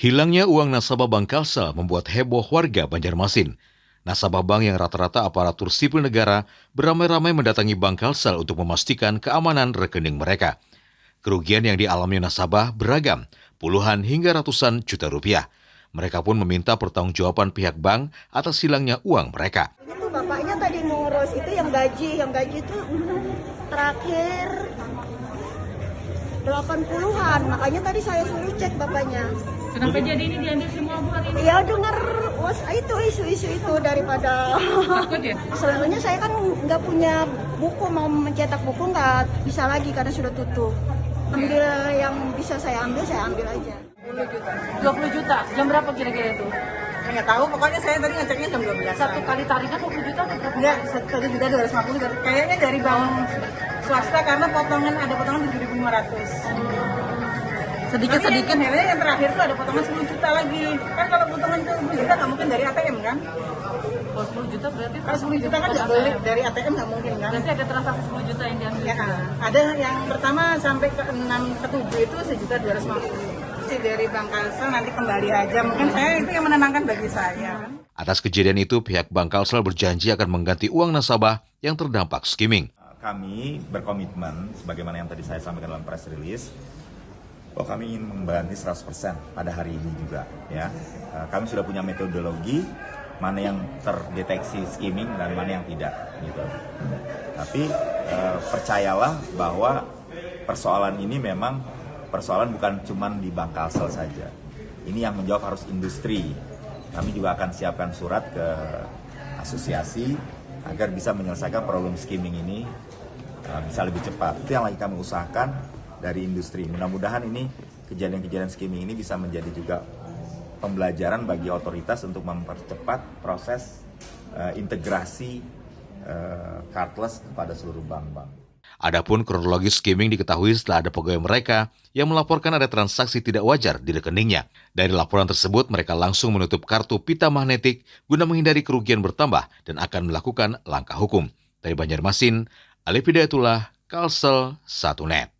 Hilangnya uang nasabah Bank Kalsel membuat heboh warga Banjarmasin. Nasabah bank yang rata-rata aparatur sipil negara beramai-ramai mendatangi Bank Kalsel untuk memastikan keamanan rekening mereka. Kerugian yang dialami nasabah beragam, puluhan hingga ratusan juta rupiah. Mereka pun meminta pertanggungjawaban pihak bank atas hilangnya uang mereka. Itu bapaknya tadi ngurus itu yang gaji itu terakhir 80-an, makanya tadi saya suruh cek bapaknya. Kenapa jadi ini diambil semua Bu hari ini? Ya dengar itu isu-isu itu daripada Takut ya? selebihnya saya kan nggak punya buku, mau mencetak buku nggak bisa lagi karena sudah tutup. Ambil yang bisa saya ambil aja. 20 juta. Jam berapa kira-kira itu? Saya nggak tahu, pokoknya saya tadi ngeceknya jam 12. Satu kali tarikan 20 juta atau berapa? Enggak, 1.250.000. Kayaknya dari bank swasta karena ada potongan 7.500. Sedikit-sedikit. Akhirnya yang terakhir tuh ada potongan 10 juta lagi. Kan kalau potongan 10 juta nggak mungkin dari ATM kan? Kalau 10 juta berarti Kalau 10 juta kan nggak boleh dari ATM, nggak mungkin kan? berarti ada transaksi 10 juta yang diambil. Ya, ada yang pertama sampai ke 6 ke 7 itu 1.250.000. Sih dari Bank Kalsel nanti kembali aja. Mungkin saya itu yang menenangkan bagi saya. Atas kejadian itu, pihak Bank Kalsel berjanji akan mengganti uang nasabah yang terdampak skimming. Kami berkomitmen, sebagaimana yang tadi saya sampaikan dalam press release, bahwa kami ingin mengganti 100% pada hari ini juga. Ya, kami sudah punya metodologi mana yang terdeteksi skimming dan mana yang tidak. Gitu. Tapi percayalah bahwa persoalan ini memang persoalan bukan cuma di Bank Kalsel saja. Ini yang menjawab harus industri. Kami juga akan siapkan surat ke asosiasi agar bisa menyelesaikan problem skimming ini bisa lebih cepat. Itu yang lagi kami usahakan dari industri. Mudah-mudahan ini kejadian-kejadian skimming ini bisa menjadi juga pembelajaran bagi otoritas untuk mempercepat proses integrasi cardless kepada seluruh bank-bank. Adapun kronologis skimming diketahui setelah ada pegawai mereka yang melaporkan ada transaksi tidak wajar di rekeningnya. Dari laporan tersebut, mereka langsung menutup kartu pita magnetik guna menghindari kerugian bertambah dan akan melakukan langkah hukum. Dari Banjarmasin, Alif Hidayatullah, Kalsel 1net.